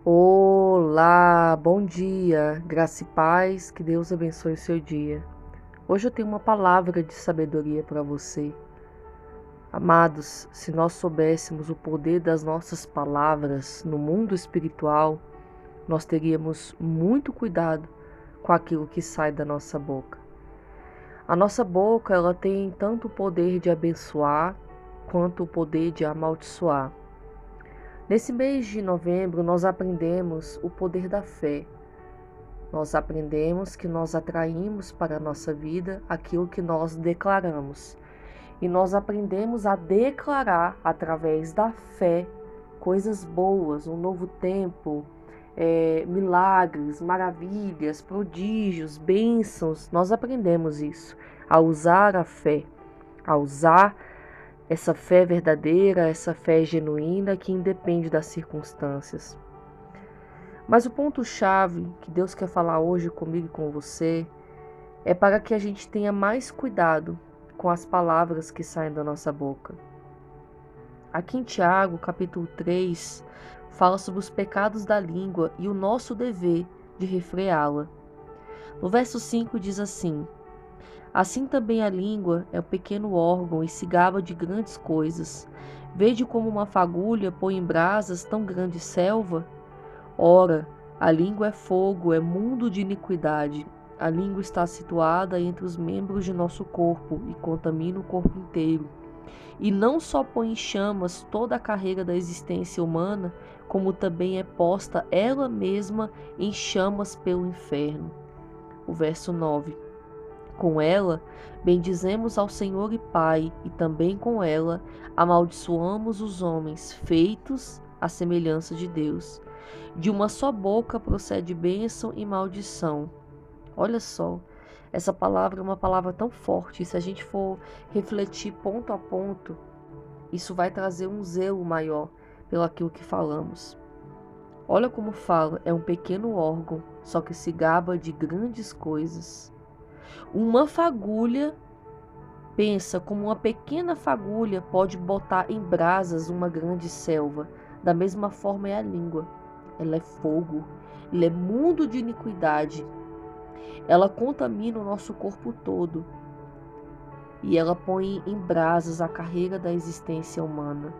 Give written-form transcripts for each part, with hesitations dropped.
Olá, bom dia, graça e paz, que Deus abençoe o seu dia. Hoje eu tenho uma palavra de sabedoria para você. Amados, se nós soubéssemos o poder das nossas palavras no mundo espiritual, nós teríamos muito cuidado com aquilo que sai da nossa boca. A nossa boca, ela tem tanto o poder de abençoar quanto o poder de amaldiçoar. Nesse mês de novembro, nós aprendemos o poder da fé. Nós aprendemos que nós atraímos para a nossa vida aquilo que nós declaramos. E nós aprendemos a declarar através da fé coisas boas, um novo tempo, milagres, maravilhas, prodígios, bênçãos. Nós aprendemos isso, a usar a fé, a usar essa fé verdadeira, essa fé genuína que independe das circunstâncias. Mas o ponto-chave que Deus quer falar hoje comigo e com você é para que a gente tenha mais cuidado com as palavras que saem da nossa boca. Aqui em Tiago, capítulo 3, fala sobre os pecados da língua e o nosso dever de refreá-la. No verso 5 diz assim: assim também a língua é um pequeno órgão e se gaba de grandes coisas. Vede como uma fagulha põe em brasas tão grande selva? Ora, a língua é fogo, é mundo de iniquidade. A língua está situada entre os membros de nosso corpo e contamina o corpo inteiro. E não só põe em chamas toda a carreira da existência humana, como também é posta ela mesma em chamas pelo inferno. O verso 9. Com ela, bendizemos ao Senhor e Pai, e também com ela amaldiçoamos os homens, feitos à semelhança de Deus. De uma só boca procede bênção e maldição. Olha só, essa palavra é uma palavra tão forte, e se a gente for refletir ponto a ponto, isso vai trazer um zelo maior pelo aquilo que falamos. Olha como fala, é um pequeno órgão, só que se gaba de grandes coisas. Uma fagulha, pensa como uma pequena fagulha pode botar em brasas uma grande selva. Da mesma forma é a língua. Ela é fogo, ela é mundo de iniquidade. Ela contamina o nosso corpo todo. E ela põe em brasas a carreira da existência humana.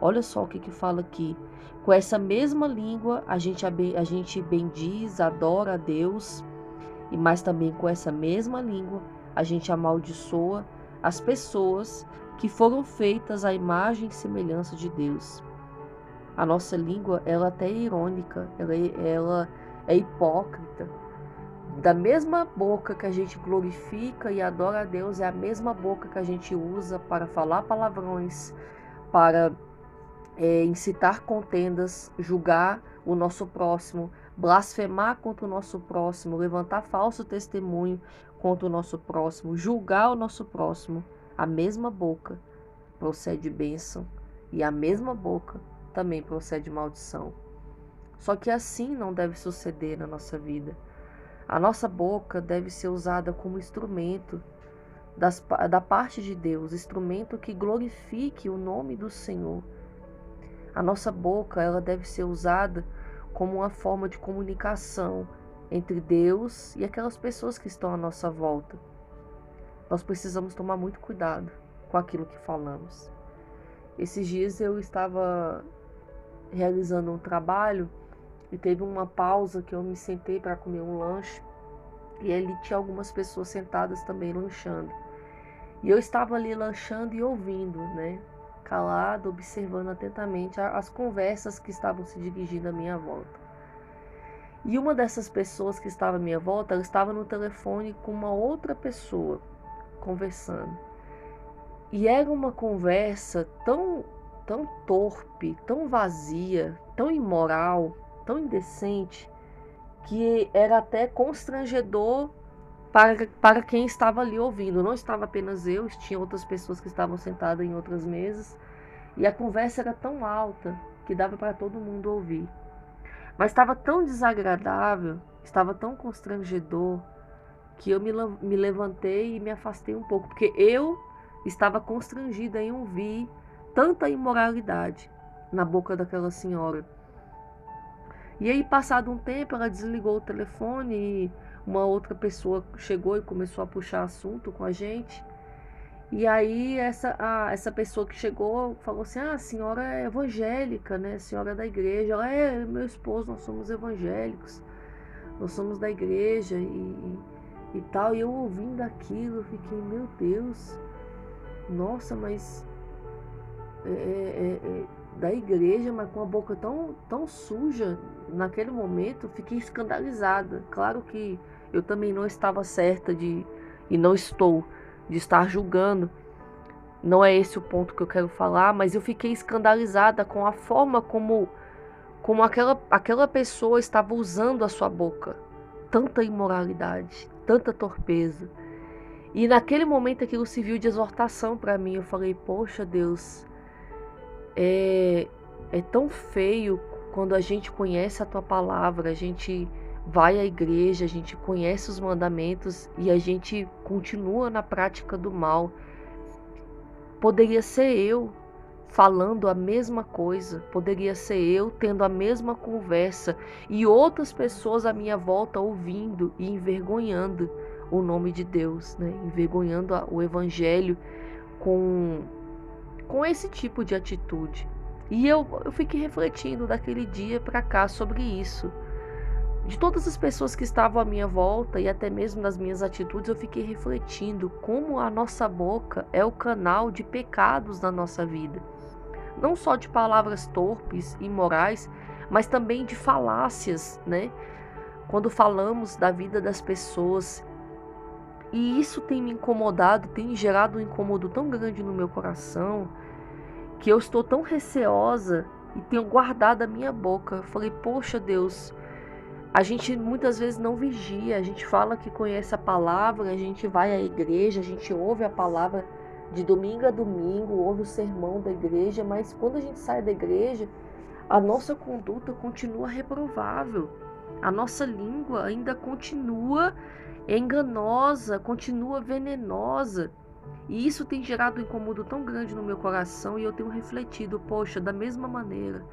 Olha só o que fala aqui. Com essa mesma língua, a gente bendiz, adora a Deus. E mais também com essa mesma língua, a gente amaldiçoa as pessoas que foram feitas à imagem e semelhança de Deus. A nossa língua, ela até é irônica, ela é hipócrita. Da mesma boca que a gente glorifica e adora a Deus, é a mesma boca que a gente usa para falar palavrões, para incitar contendas, julgar o nosso próximo, blasfemar contra o nosso próximo, levantar falso testemunho contra o nosso próximo, julgar o nosso próximo. A mesma boca procede bênção e a mesma boca também procede maldição. Só que assim não deve suceder na nossa vida. A nossa boca deve ser usada como instrumento da parte de Deus, instrumento que glorifique o nome do Senhor. A nossa boca, ela deve ser usada como uma forma de comunicação entre Deus e aquelas pessoas que estão à nossa volta. Nós precisamos tomar muito cuidado com aquilo que falamos. Esses dias eu estava realizando um trabalho e teve uma pausa que eu me sentei para comer um lanche e ali tinha algumas pessoas sentadas também lanchando. E eu estava ali lanchando e ouvindo, né? Calado, observando atentamente as conversas que estavam se dirigindo à minha volta. E uma dessas pessoas que estava à minha volta, ela estava no telefone com uma outra pessoa, conversando. E era uma conversa tão torpe, tão vazia, tão imoral, tão indecente, que era até constrangedor para quem estava ali ouvindo. Não estava apenas eu, tinha outras pessoas que estavam sentadas em outras mesas. E a conversa era tão alta que dava para todo mundo ouvir. Mas estava tão desagradável, estava tão constrangedor, que eu me levantei e me afastei um pouco, porque eu estava constrangida em ouvir tanta imoralidade na boca daquela senhora. E aí, passado um tempo, ela desligou o telefone e uma outra pessoa chegou e começou a puxar assunto com a gente. E aí essa pessoa que chegou falou assim: ah, a senhora é evangélica, né? A senhora é da igreja. Ela é, meu esposo, nós somos evangélicos, nós somos da igreja e tal. E eu ouvindo aquilo, eu fiquei, meu Deus, nossa, mas da igreja, mas com a boca tão suja. Naquele momento, eu fiquei escandalizada. Claro que eu também não estava certa e não estou, de estar julgando. Não é esse o ponto que eu quero falar, mas eu fiquei escandalizada com a forma como aquela pessoa estava usando a sua boca. Tanta imoralidade, tanta torpeza. E naquele momento aquilo serviu de exortação para mim. Eu falei, poxa Deus, é tão feio quando a gente conhece a tua palavra, a gente vai à igreja, a gente conhece os mandamentos e a gente continua na prática do mal. Poderia ser eu falando a mesma coisa, poderia ser eu tendo a mesma conversa e outras pessoas à minha volta ouvindo e envergonhando o nome de Deus, né? Envergonhando o evangelho com esse tipo de atitude. E eu fiquei refletindo daquele dia para cá sobre isso. De todas as pessoas que estavam à minha volta e até mesmo nas minhas atitudes, eu fiquei refletindo como a nossa boca é o canal de pecados na nossa vida. Não só de palavras torpes e imorais, mas também de falácias, né? Quando falamos da vida das pessoas. E isso tem me incomodado, tem gerado um incômodo tão grande no meu coração, que eu estou tão receosa e tenho guardado a minha boca. Eu falei, poxa Deus, a gente muitas vezes não vigia, a gente fala que conhece a palavra, a gente vai à igreja, a gente ouve a palavra de domingo a domingo, ouve o sermão da igreja, mas quando a gente sai da igreja, a nossa conduta continua reprovável, a nossa língua ainda continua enganosa, continua venenosa. E isso tem gerado um incômodo tão grande no meu coração e eu tenho refletido, poxa, da mesma maneira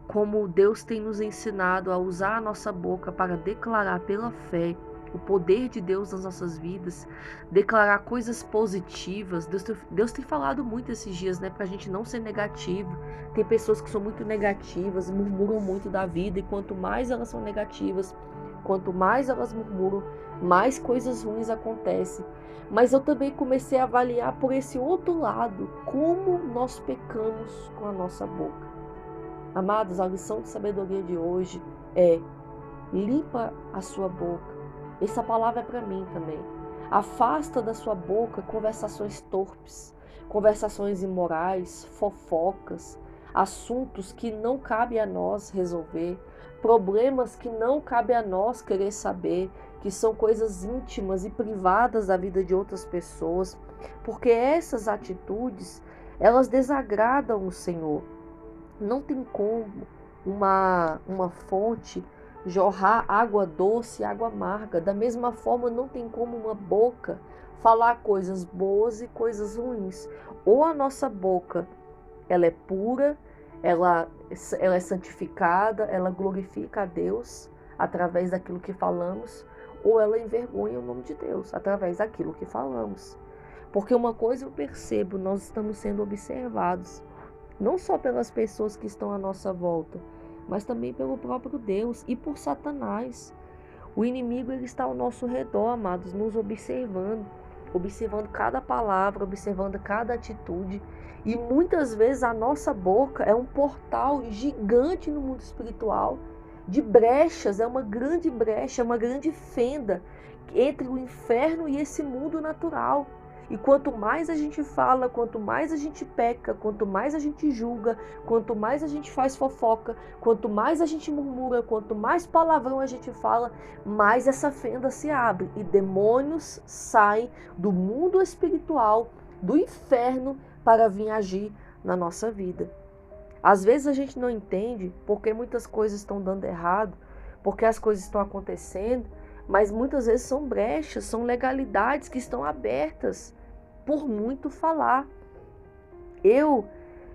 como Deus tem nos ensinado a usar a nossa boca para declarar pela fé o poder de Deus nas nossas vidas, declarar coisas positivas. Deus tem falado muito esses dias, né, pra gente não ser negativo. Tem pessoas que são muito negativas, murmuram muito da vida, e quanto mais elas são negativas, quanto mais elas murmuram, mais coisas ruins acontecem. Mas eu também comecei a avaliar por esse outro lado, como nós pecamos com a nossa boca. Amados, a lição de sabedoria de hoje é: limpa a sua boca. Essa palavra é para mim também. Afasta da sua boca conversações torpes, conversações imorais, fofocas, assuntos que não cabe a nós resolver, problemas que não cabe a nós querer saber, que são coisas íntimas e privadas da vida de outras pessoas, porque essas atitudes, elas desagradam o Senhor. Não tem como uma fonte jorrar água doce e água amarga. Da mesma forma, não tem como uma boca falar coisas boas e coisas ruins. Ou a nossa boca, ela é pura, ela é santificada, ela glorifica a Deus através daquilo que falamos, ou ela envergonha o nome de Deus através daquilo que falamos. Porque uma coisa eu percebo, nós estamos sendo observados, não só pelas pessoas que estão à nossa volta, mas também pelo próprio Deus e por Satanás. O inimigo, ele está ao nosso redor, amados, nos observando cada palavra, observando cada atitude. E muitas vezes a nossa boca é um portal gigante no mundo espiritual, de brechas, é uma grande brecha, uma grande fenda entre o inferno e esse mundo natural. E quanto mais a gente fala, quanto mais a gente peca, quanto mais a gente julga, quanto mais a gente faz fofoca, quanto mais a gente murmura, quanto mais palavrão a gente fala, mais essa fenda se abre e demônios saem do mundo espiritual, do inferno, para vir agir na nossa vida. Às vezes a gente não entende porque muitas coisas estão dando errado, porque as coisas estão acontecendo, mas muitas vezes são brechas, são legalidades que estão abertas por muito falar. Eu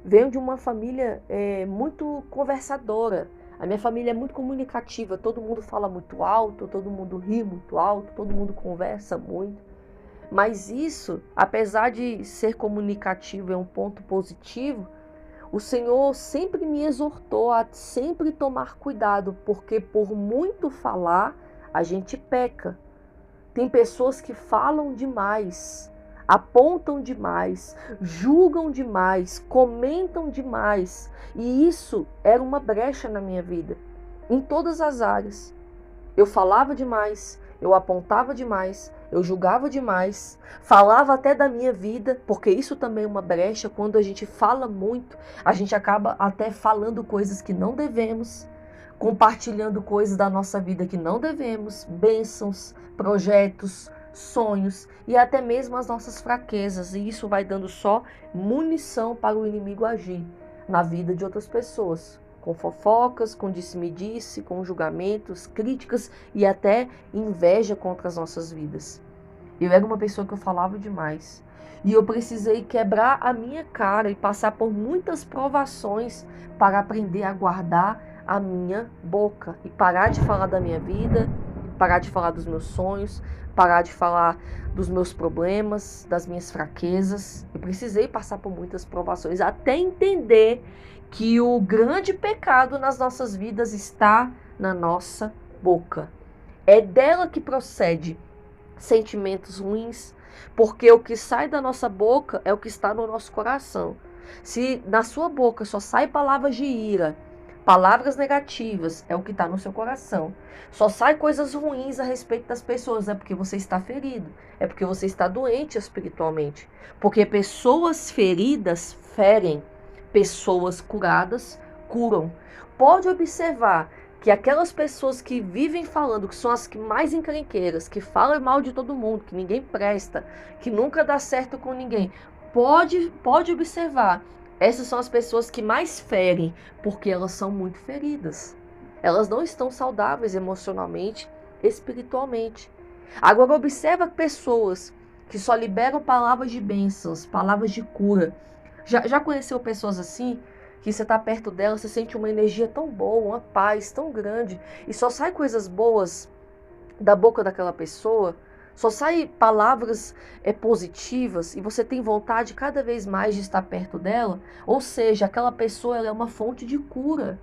venho de uma família muito conversadora. A minha família é muito comunicativa, todo mundo fala muito alto, todo mundo ri muito alto, todo mundo conversa muito. Mas isso, apesar de ser comunicativo, é um ponto positivo, o Senhor sempre me exortou a sempre tomar cuidado, porque por muito falar, a gente peca. Tem pessoas que falam demais, apontam demais, julgam demais, comentam demais. E isso era uma brecha na minha vida, em todas as áreas. Eu falava demais, eu apontava demais, eu julgava demais, falava até da minha vida, porque isso também é uma brecha. Quando a gente fala muito, a gente acaba até falando coisas que não devemos, compartilhando coisas da nossa vida que não devemos, bênçãos, projetos, sonhos e até mesmo as nossas fraquezas. E isso vai dando só munição para o inimigo agir na vida de outras pessoas, com fofocas, com disse-me-disse, com julgamentos, críticas e até inveja contra as nossas vidas. Eu era uma pessoa que eu falava demais. E eu precisei quebrar a minha cara e passar por muitas provações para aprender a guardar a minha boca e parar de falar da minha vida, parar de falar dos meus sonhos, parar de falar dos meus problemas, das minhas fraquezas. Eu precisei passar por muitas provações até entender que o grande pecado nas nossas vidas está na nossa boca. É dela que procede sentimentos ruins, porque o que sai da nossa boca é o que está no nosso coração. Se na sua boca só sai palavras de ira, palavras negativas, é o que está no seu coração. Só sai coisas ruins a respeito das pessoas, é porque você está ferido, é porque você está doente espiritualmente. Porque pessoas feridas ferem, pessoas curadas curam. Pode observar que aquelas pessoas que vivem falando, que são as que mais encrenqueiras, que falam mal de todo mundo, que ninguém presta, que nunca dá certo com ninguém, pode observar, essas são as pessoas que mais ferem, porque elas são muito feridas. Elas não estão saudáveis emocionalmente, espiritualmente. Agora observa pessoas que só liberam palavras de bênçãos, palavras de cura. Já conheceu pessoas assim? Que você está perto dela, você sente uma energia tão boa, uma paz tão grande, e só sai coisas boas da boca daquela pessoa, só sai palavras positivas, e você tem vontade cada vez mais de estar perto dela. Ou seja, aquela pessoa ela é uma fonte de cura,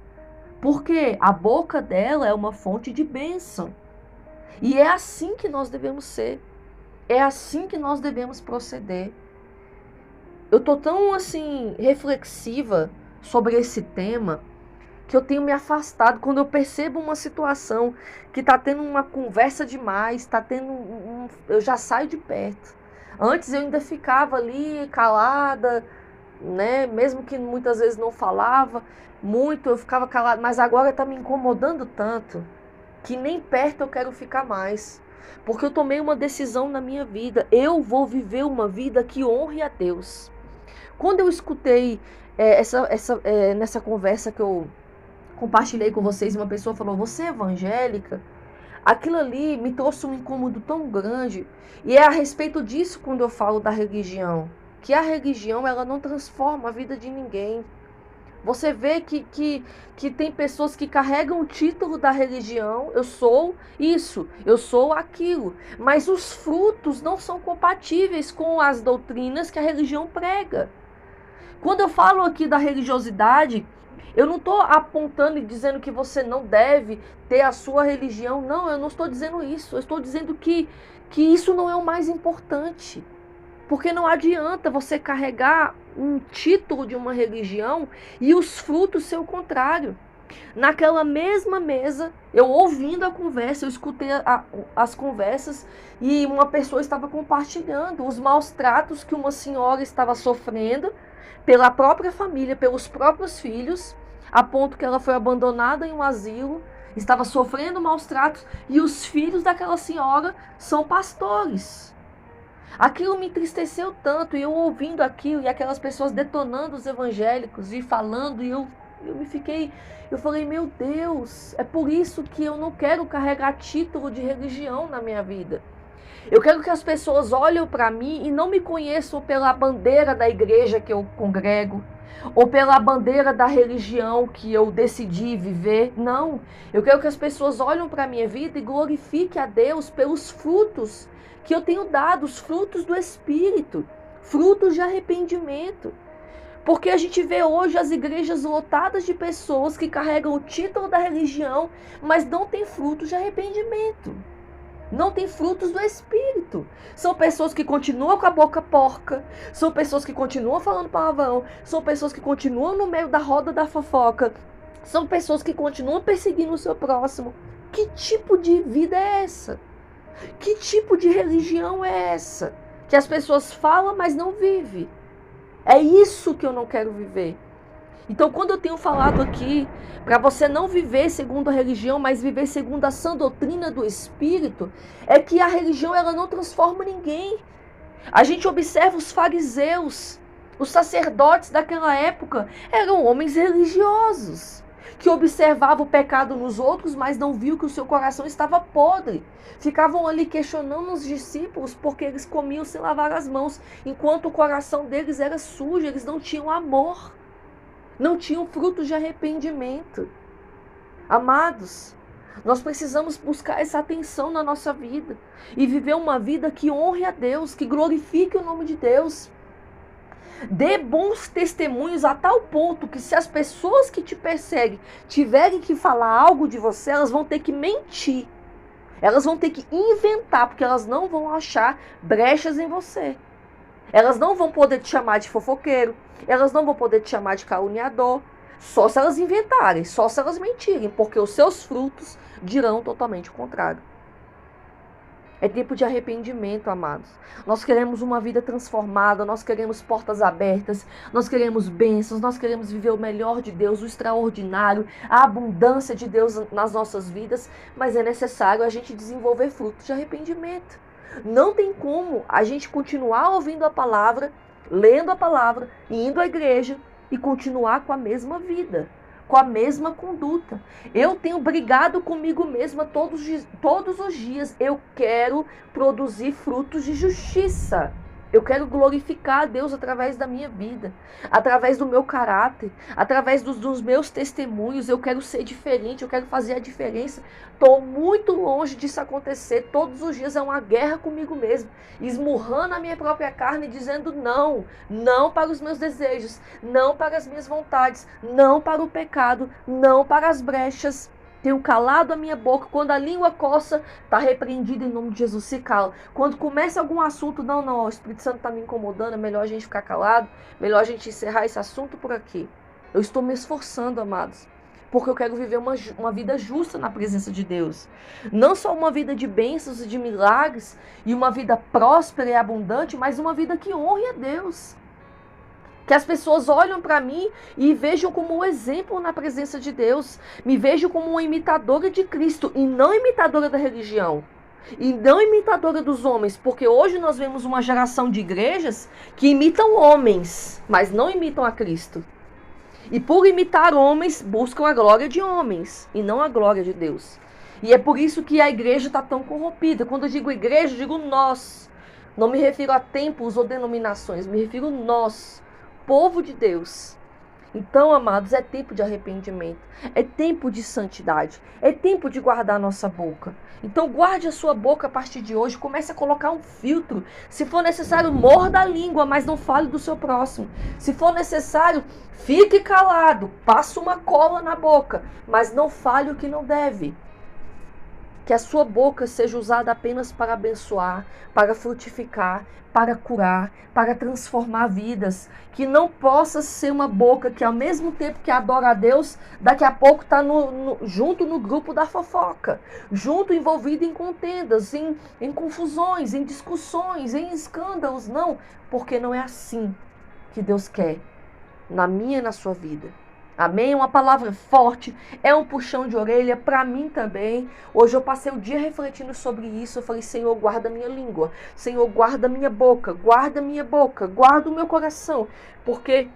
porque a boca dela é uma fonte de bênção. E é assim que nós devemos ser, é assim que nós devemos proceder. Eu tô tão assim reflexiva sobre esse tema que eu tenho me afastado quando eu percebo uma situação que tá tendo uma conversa demais, tá tendo eu já saio de perto. Antes eu ainda ficava ali calada, né? Mesmo que muitas vezes não falava muito, eu ficava calada, mas agora tá me incomodando tanto que nem perto eu quero ficar mais. Porque eu tomei uma decisão na minha vida. Eu vou viver uma vida que honre a Deus. Quando eu escutei nessa conversa que eu compartilhei com vocês, uma pessoa falou, você é evangélica? Aquilo ali me trouxe um incômodo tão grande. E é a respeito disso quando eu falo da religião. Que a religião ela não transforma a vida de ninguém. Você vê que tem pessoas que carregam o título da religião, eu sou isso, eu sou aquilo. Mas os frutos não são compatíveis com as doutrinas que a religião prega. Quando eu falo aqui da religiosidade, eu não estou apontando e dizendo que você não deve ter a sua religião. Não, eu não estou dizendo isso. Eu estou dizendo que isso não é o mais importante. Porque não adianta você carregar um título de uma religião e os frutos ser o contrário. Naquela mesma mesa, eu ouvindo a conversa, eu escutei as conversas e uma pessoa estava compartilhando os maus tratos que uma senhora estava sofrendo pela própria família, pelos próprios filhos, a ponto que ela foi abandonada em um asilo, estava sofrendo maus tratos e os filhos daquela senhora são pastores. Aquilo me entristeceu tanto, e eu ouvindo aquilo, e aquelas pessoas detonando os evangélicos e falando, e eu falei, meu Deus, é por isso que eu não quero carregar título de religião na minha vida. Eu quero que as pessoas olhem para mim e não me conheçam pela bandeira da igreja que eu congrego. ou pela bandeira da religião que eu decidi viver. Não, eu quero que as pessoas olhem para a minha vida e glorifiquem a Deus pelos frutos que eu tenho dado, os frutos do Espírito, frutos de arrependimento. Porque a gente vê hoje as igrejas lotadas de pessoas que carregam o título da religião, mas não tem frutos de arrependimento. Não tem frutos do Espírito. São pessoas que continuam com a boca porca, são pessoas que continuam falando palavrão, são pessoas que continuam no meio da roda da fofoca, são pessoas que continuam perseguindo o seu próximo. Que tipo de vida é essa? Que tipo de religião é essa? Que as pessoas falam, mas não vivem. É isso que eu não quero viver. Então, quando eu tenho falado aqui, para você não viver segundo a religião, mas viver segundo a sã doutrina do Espírito, é que a religião ela não transforma ninguém. A gente observa os fariseus, os sacerdotes daquela época, eram homens religiosos, que observavam o pecado nos outros, mas não viam que o seu coração estava podre. Ficavam ali questionando os discípulos porque eles comiam sem lavar as mãos, enquanto o coração deles era sujo, eles não tinham amor. Não tinham frutos de arrependimento. Amados, nós precisamos buscar essa atenção na nossa vida e viver uma vida que honre a Deus, que glorifique o nome de Deus. Dê bons testemunhos a tal ponto que se as pessoas que te perseguem tiverem que falar algo de você, elas vão ter que mentir. Elas vão ter que inventar, porque elas não vão achar brechas em você. Elas não vão poder te chamar de fofoqueiro. Elas não vão poder te chamar de caluniador. Só se elas inventarem, só se elas mentirem, porque os seus frutos dirão totalmente o contrário. É tempo de arrependimento, amados. Nós queremos uma vida transformada, nós queremos portas abertas, nós queremos bênçãos, nós queremos viver o melhor de Deus, o extraordinário, a abundância de Deus nas nossas vidas, mas é necessário a gente desenvolver frutos de arrependimento. Não tem como a gente continuar ouvindo a palavra, lendo a palavra, indo à igreja e continuar com a mesma vida, com a mesma conduta. Eu tenho brigado comigo mesma todos os dias. Eu quero produzir frutos de justiça. Eu quero glorificar a Deus através da minha vida, através do meu caráter, através dos meus testemunhos. Eu quero ser diferente, eu quero fazer a diferença. Estou muito longe disso acontecer. Todos os dias é uma guerra comigo mesmo, esmurrando a minha própria carne, dizendo não. Não para os meus desejos, não para as minhas vontades, não para o pecado, não para as brechas. Tenho calado a minha boca. Quando a língua coça, está repreendido em nome de Jesus. Se cala. Quando começa algum assunto, não, o Espírito Santo está me incomodando, é melhor a gente ficar calado, melhor a gente encerrar esse assunto por aqui. Eu estou me esforçando, amados, porque eu quero viver uma vida justa na presença de Deus. Não só uma vida de bênçãos e de milagres, e uma vida próspera e abundante, mas uma vida que honre a Deus. Que as pessoas olham para mim e vejam como um exemplo na presença de Deus. Me vejam como uma imitadora de Cristo e não imitadora da religião. E não imitadora dos homens. Porque hoje nós vemos uma geração de igrejas que imitam homens, mas não imitam a Cristo. E por imitar homens, buscam a glória de homens e não a glória de Deus. E é por isso que a igreja está tão corrompida. Quando eu digo igreja, eu digo nós. Não me refiro a templos ou denominações, me refiro a nós. Povo de Deus. Então, amados, é tempo de arrependimento, é tempo de santidade, é tempo de guardar a nossa boca. Então guarde a sua boca a partir de hoje, comece a colocar um filtro. Se for necessário, morda a língua, mas não fale do seu próximo. Se for necessário, fique calado, passe uma cola na boca, mas não fale o que não deve. Que a sua boca seja usada apenas para abençoar, para frutificar, para curar, para transformar vidas. Que não possa ser uma boca que ao mesmo tempo que adora a Deus, daqui a pouco está junto no grupo da fofoca. Junto envolvido em contendas, em confusões, em discussões, em escândalos. Não, porque não é assim que Deus quer na minha e na sua vida. Amém? Uma palavra forte, é um puxão de orelha para mim também. Hoje eu passei o dia refletindo sobre isso. Eu falei, Senhor, guarda minha língua. Senhor, guarda minha boca. Guarda minha boca. Guarda o meu coração. Porque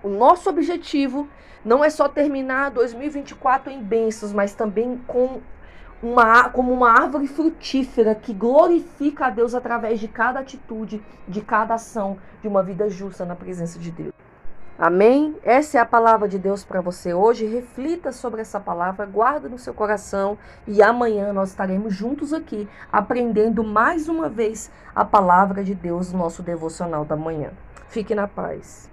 o nosso objetivo não é só terminar 2024 em bênçãos, mas também como uma árvore frutífera que glorifica a Deus através de cada atitude, de cada ação, de uma vida justa na presença de Deus. Amém? Essa é a palavra de Deus para você hoje. Reflita sobre essa palavra, guarda no seu coração e amanhã nós estaremos juntos aqui aprendendo mais uma vez a palavra de Deus no nosso devocional da manhã. Fique na paz.